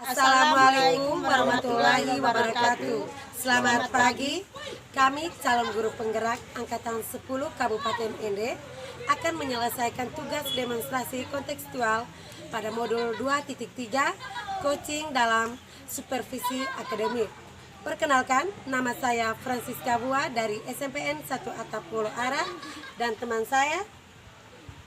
Assalamualaikum warahmatullahi wabarakatuh. Selamat pagi. Kami calon guru penggerak Angkatan 10 Kabupaten Ende akan menyelesaikan tugas demonstrasi kontekstual pada modul 2.3 coaching dalam supervisi akademik. Perkenalkan, nama saya Francisca Bua dari SMPN 1 Atap Pulau Ara dan teman saya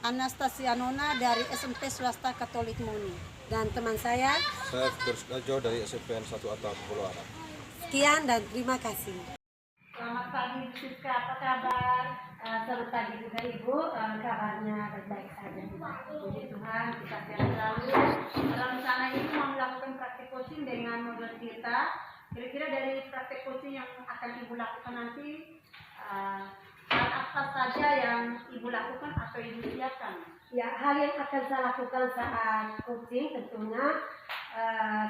Anastasia Nona dari SMP Swasta Katolik Muni. Dan teman saya Victor Sukarjo dari SMPN 1 Atap Pulau Ara. Sekian dan terima kasih. Selamat pagi Bu Siska, apa kabar? Selamat pagi juga Ibu, kabarnya baik-baik saja. Puji Tuhan, kita sehat selalu. Rencana ini mau melakukan praktik coaching dengan modul kita. Kira-kira dari praktik coaching yang akan Ibu lakukan nanti, hal apa saja yang Ibu lakukan atau Ibu siapkan? Ya, hal yang akan saya lakukan saat coaching tentunya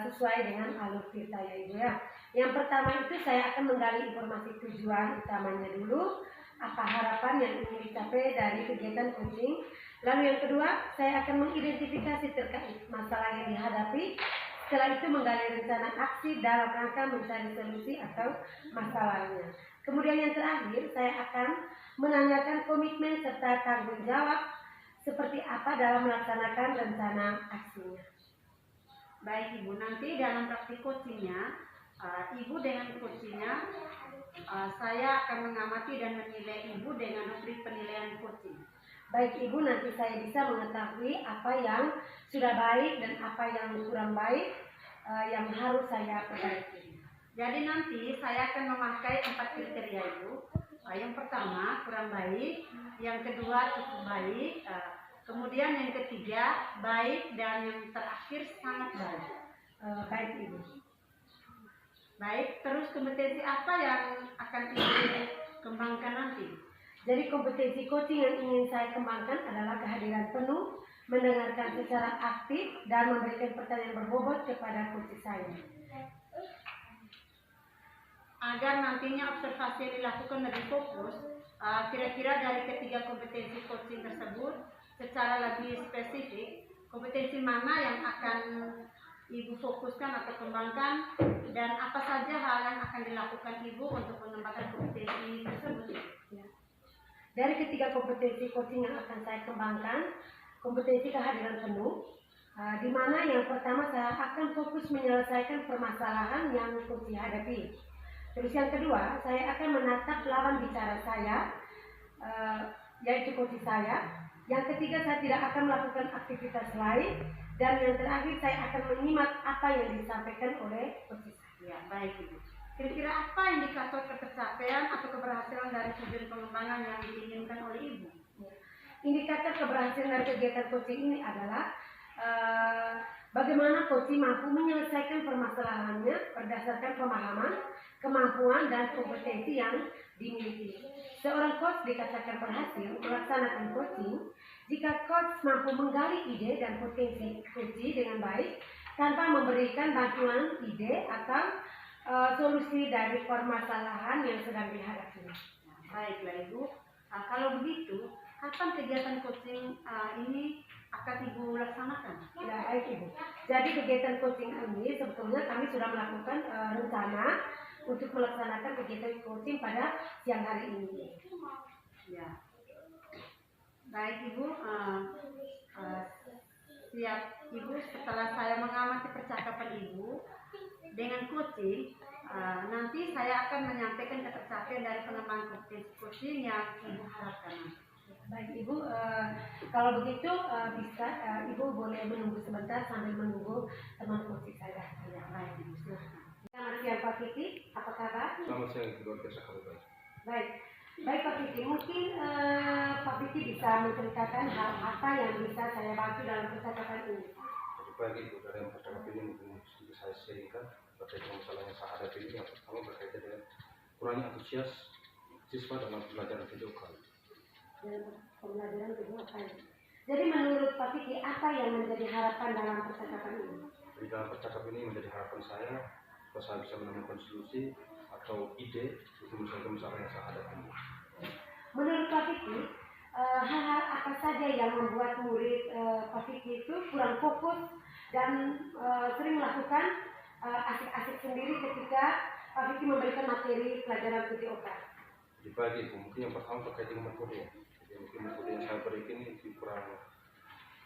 sesuai dengan alur kita ya Ibu ya. Yang pertama itu saya akan menggali informasi tujuan utamanya dulu, apa harapan yang ingin dicapai dari kegiatan coaching. Lalu yang kedua, saya akan mengidentifikasi terkait masalah yang dihadapi. Setelah itu menggali rencana aksi dalam rangka mencari solusi atau masalahnya. Kemudian yang terakhir, saya akan menanyakan komitmen serta tanggung jawab seperti apa dalam melaksanakan rencana aksinya. Baik Ibu, nanti dalam praktik coachingnya, Ibu dengan coachingnya, saya akan mengamati dan menilai Ibu dengan memberi penilaian coaching. Baik Ibu, nanti saya bisa mengetahui apa yang sudah baik dan apa yang kurang baik yang harus saya perbaiki. Jadi nanti saya akan memakai 4 kriteria Ibu. Yang pertama kurang baik, yang kedua cukup baik, kemudian yang ketiga baik, dan yang terakhir sangat baik. Baik Ibu. Baik, terus kompetensi apa yang akan Ibu kembangkan nanti? Jadi kompetensi coaching yang ingin saya kembangkan adalah kehadiran penuh, mendengarkan secara aktif, dan memberikan pertanyaan berbobot kepada coach saya. Agar nantinya observasi yang dilakukan lebih fokus, kira-kira dari ketiga kompetensi coaching tersebut, secara lebih spesifik, kompetensi mana yang akan Ibu fokuskan atau kembangkan, dan apa saja hal yang akan dilakukan Ibu untuk mengembangkan kompetensi tersebut? Ya. Dari ketiga kompetensi coaching yang akan saya kembangkan, kompetensi kehadiran penuh, di mana yang pertama saya akan fokus menyelesaikan permasalahan yang coach hadapi. Terus yang kedua, saya akan menatap lawan bicara saya, yaitu coach saya. Yang ketiga, saya tidak akan melakukan aktivitas lain. Dan yang terakhir, saya akan menyimak apa yang disampaikan oleh coach saya. Ya, baik Ibu. Kira-kira apa indikator ketercapaian atau keberhasilan dari tujuan pengembangan yang diinginkan oleh Ibu? Ya. Indikator keberhasilan dari kegiatan coaching ini adalah bagaimana coaching mampu menyelesaikan permasalahannya berdasarkan pemahaman, kemampuan, dan kompetensi yang dimiliki. Seorang coach dikatakan berhasil melaksanakan coaching jika coach mampu menggali ide dan potensi coaching dengan baik tanpa memberikan bantuan ide atau solusi dari permasalahan yang sedang dihadapi. Baiklah Ibu, kalau begitu, kapan kegiatan coaching ini akan Ibu laksanakan? Ya, baik Ibu. Jadi kegiatan coaching ini sebetulnya kami sudah melakukan rencana untuk melaksanakan kegiatan coaching pada siang hari ini. Ya. Baik Ibu, siap Ibu. Setelah saya mengamati percakapan Ibu dengan coaching, nanti saya akan menyampaikan ketercapaian dari pengembangan coaching yang Ibu harapkan. Baik Ibu, kalau begitu bisa Ibu boleh menunggu sebentar sambil menunggu teman coaching saya. Ya, baik Ibu, silahkan. Selamat siang Pak Kiki, apa kabar? Selamat siang keluarga sahabat. Baik Pak Kiki, mungkin Pak Kiki bisa menceritakan hal apa yang bisa saya bantu dalam percakapan ini. Jadi baik Ibu, dari yang pertama ini mungkin bisa saya sharingkan terkait dengan masalah yang saya hadapi ini. Yang pertama berkaitan dengan kurangnya antusias siswa dalam pembelajaran video call. Pembelajaran kedua apa? Jadi menurut Pak Kiki, apa yang menjadi harapan dalam percakapan ini? Di dalam percakapan ini menjadi harapan saya bahwa saya bisa menemukan solusi atau ide untuk menyelesaikan masalah yang saya hadapi. Menurut Pak Kiki, hal-hal apa saja yang membuat murid Pak Kiki itu kurang fokus dan sering melakukan asik-asik sendiri ketika Pak Vicky memberikan materi pelajaran PTOK. Dibagi Bu, mungkin yang pertama terkait dengan metode. Jadi mungkin metode yang saya berikan ini kurang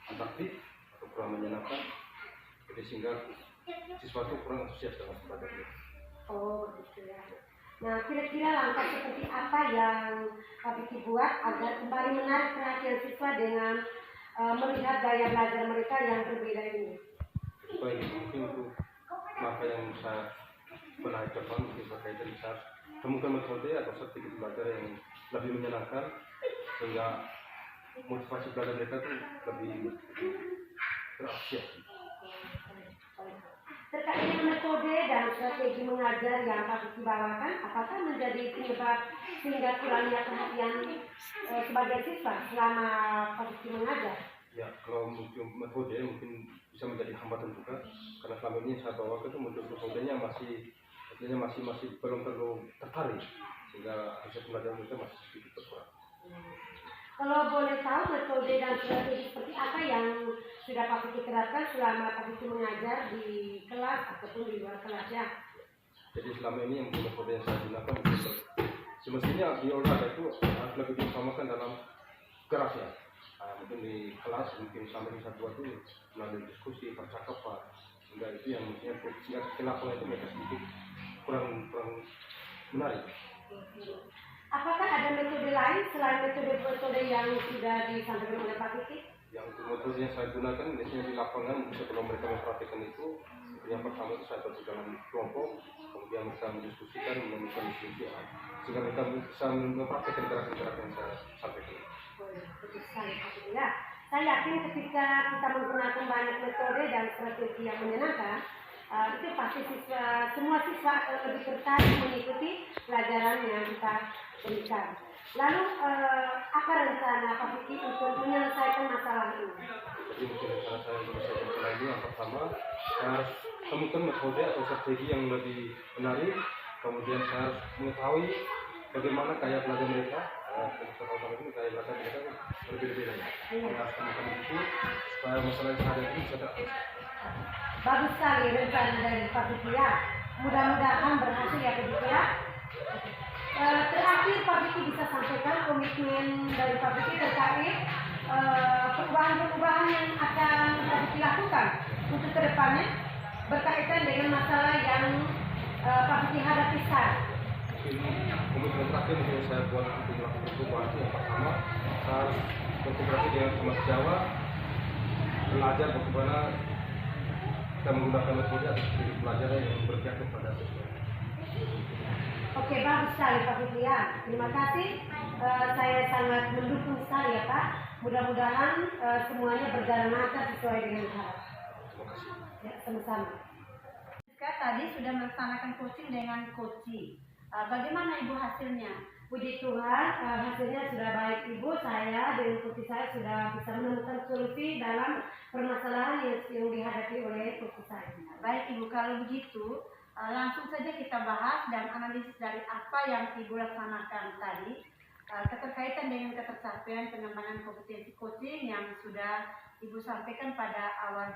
atraktif atau kurang menyenangkan, jadi sehingga siswa itu kurang antusias dalam belajarnya. Oh gitu ya. Nah kira-kira langkah seperti apa yang Pak Vicky buat agar kembali menarik perhatian siswa dengan melihat gaya belajar mereka yang berbeda ini? Baik, mungkin untuk langkah yang saya pernah coba mungkin berkaitan bisa temukan metode atau strategi belajar yang lebih menyenangkan sehingga motivasi belajar mereka itu lebih terantusias. Terkait dengan metode dan strategi mengajar yang Pak Vicky bawakan, apakah menjadi penyebab sehingga kurangnya perhatian sebagai siswa selama Pak Vicky mengajar? Ya, kalau mungkin metode mungkin bisa menjadi hambatan juga karena selama ini saya bawakan itu metodenya masih belum terlalu tertarik sehingga hasil pembelajaran mereka masih sedikit berkurang. Kalau boleh tahu metode dan strategi seperti apa yang sudah Pak Vicky terapkan selama Pak Vicky mengajar di kelas ataupun di luar kelas ya? Jadi selama ini yang metode yang saya gunakan mungkin semestinya di olahraga itu harus lebih diutamakan dalam keras ya. Mungkin di kelas mungkin selama ini saya buat itu melalui diskusi, percakapan, sehingga itu yang mungkin kenapa itu mereka sedikit kurang menarik. Apakah ada metode lain selain metode yang sudah disampaikan oleh Pak Vicky? Yang metode yang saya gunakan biasanya di lapangan sebelum mereka mempraktikkan itu, yang pertama itu saya bagi dalam kelompok, kemudian mereka mendiskusikan, menemukan diskusi, sehingga mereka bisa mempraktikkan gerakan-gerakan yang saya sampaikan. Betul sekali Pak Vicky ya. Saya yakin ketika kita menggunakan banyak metode dan strategi yang menyenangkan, itu pasti semua siswa akan lebih tertarik mengikuti pelajaran yang kita berikan. Lalu apa rencana Pak Vicky untuk menyelesaikan masalah ini? Jadi mungkin rencana saya untuk menyelesaikan masalah ini yang pertama saya harus temukan metode atau strategi yang lebih menarik, kemudian saya harus mengetahui bagaimana gaya belajar mereka. Kalau ini gaya belajar mereka berbeda-beda. Saya harus temukan itu supaya masalah yang ada ini bisa teratasi. Bagus sekali rencana dari Pak Vicky ya. Mudah-mudahan berhasil ya Pak Vicky ya. Terakhir Pak Vicky bisa sampaikan komitmen dari Pak Vicky terkait perubahan-perubahan yang akan Pak Vicky lakukan untuk kedepannya berkaitan dengan masalah yang Pak Vicky hadapi sekarang. Komitmen terakhir yang saya buat untuk melakukan perubahan itu yang pertama saya harus berkomunikasi dengan kelas Jawa, belajar bagaimana kita menggunakan metode atau strategi pelajaran yang berpihak kepada siswa. Oke, bagus sekali Pak Vicky ya. Terima kasih. Saya sangat mendukung sekali ya Pak. Mudah-mudahan semuanya berjalan lancar sesuai dengan harapan. Terima kasih. Ya, sama-sama. Tadi sudah melaksanakan coaching dengan coaching. Bagaimana Ibu hasilnya? Puji Tuhan, hasilnya sudah baik Ibu. Saya dan coach saya sudah bisa menemukan solusi dalam permasalahan yang dihadapi oleh coach saya. Baik Ibu, kalau begitu langsung saja kita bahas dan analisis dari apa yang Ibu laksanakan tadi keterkaitan dengan ketersapaian pengembangan kompetensi coaching yang sudah Ibu sampaikan pada awal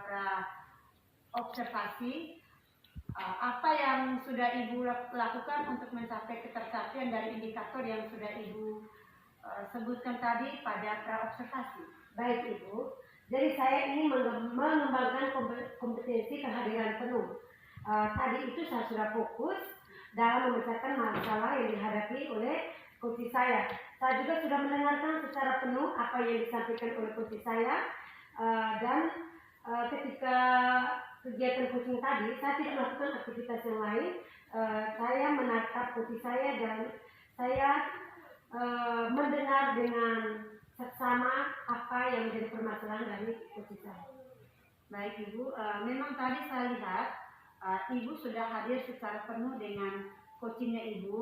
observasi. Apa yang sudah Ibu lakukan untuk mencapai ketersapaian dari indikator yang sudah Ibu sebutkan tadi pada pra-observasi? Baik Ibu, jadi saya ingin mengembangkan kompetensi kehadiran penuh. Tadi itu saya sudah fokus dalam memecahkan masalah yang dihadapi oleh coach saya. Saya juga sudah mendengarkan secara penuh apa yang disampaikan oleh coach saya dan ketika kegiatan coaching tadi, saya tidak melakukan aktivitas yang lain. Saya menatap coach saya dan saya mendengar dengan seksama apa yang menjadi permasalahan dari coach saya. Baik Ibu, memang tadi saya lihat Ibu sudah hadir secara penuh dengan coachingnya Ibu.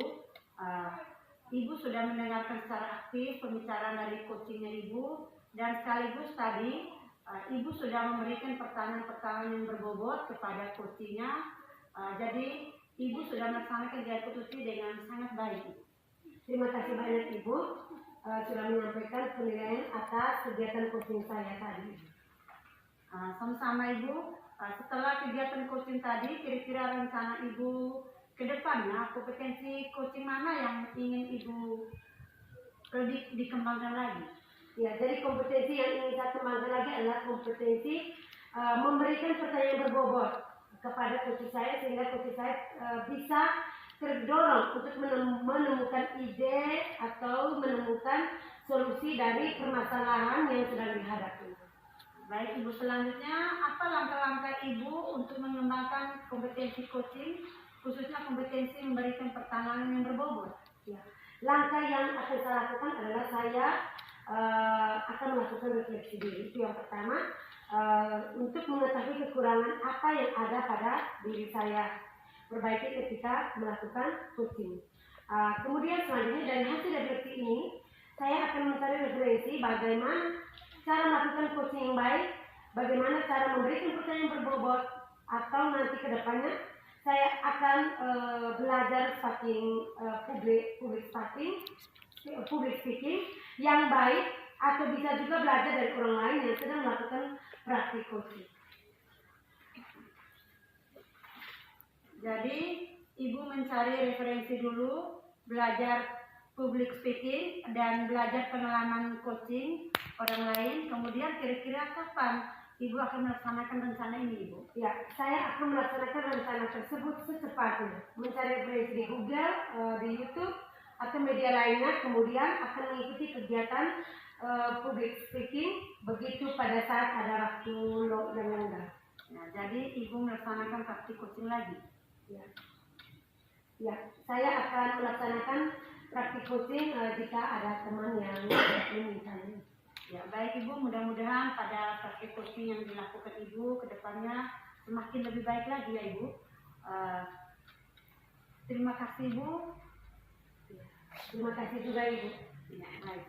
Ibu sudah mendengarkan secara aktif pembicaraan dari coachingnya Ibu dan sekaligus tadi Ibu sudah memberikan pertanyaan-pertanyaan yang berbobot kepada coachingnya. Jadi Ibu sudah melaksanakan kegiatan coaching dengan sangat baik. Terima kasih banyak Ibu sudah menyampaikan penilaian atas kegiatan coaching saya tadi. Sama-sama Ibu. Setelah kegiatan coaching tadi, kira-kira rencana Ibu ke depannya, kompetensi coaching mana yang ingin Ibu dikembangkan lagi? Ya, jadi kompetensi yang ingin saya kembangkan lagi adalah kompetensi memberikan pertanyaan berbobot kepada coach saya, sehingga coach saya bisa terdorong untuk menemukan ide atau menemukan solusi dari permasalahan yang sedang dihadapi. Baik Ibu, selanjutnya apa langkah-langkah Ibu untuk mengembangkan kompetensi coaching, khususnya kompetensi memberikan pertanyaan yang berbobot? Ya. Langkah yang akan saya lakukan adalah saya akan melakukan refleksi diri. Itu yang pertama, untuk mengetahui kekurangan apa yang ada pada diri saya, perbaiki ketika melakukan coaching. Kemudian selanjutnya dari hasil refleksi ini, saya akan mencari referensi bagaimana cara melakukan coaching yang baik, bagaimana cara memberikan pertanyaan berbobot, atau nanti ke depannya saya akan belajar public speaking yang baik, atau bisa juga belajar dari orang lain yang sedang melakukan praktik coaching. Jadi Ibu mencari referensi dulu, belajar public speaking dan belajar pengalaman coaching orang lain. Kemudian kira-kira kapan Ibu akan melaksanakan rencana ini, Ibu? Ya, saya akan melaksanakan rencana tersebut secepatnya. Mencari referensi di Google, di YouTube, atau media lainnya. Kemudian akan mengikuti kegiatan public speaking begitu pada saat ada waktu yang lenggang. Nah, jadi Ibu melaksanakan praktik coaching lagi. Ya, ya, saya akan melaksanakan praktik coaching jika ada teman yang memintanya. Ya, baik Ibu, mudah-mudahan pada praktik coaching yang dilakukan Ibu ke depannya semakin lebih baik lagi ya Ibu. Terima kasih Ibu. Terima kasih juga Ibu. Ya, baik.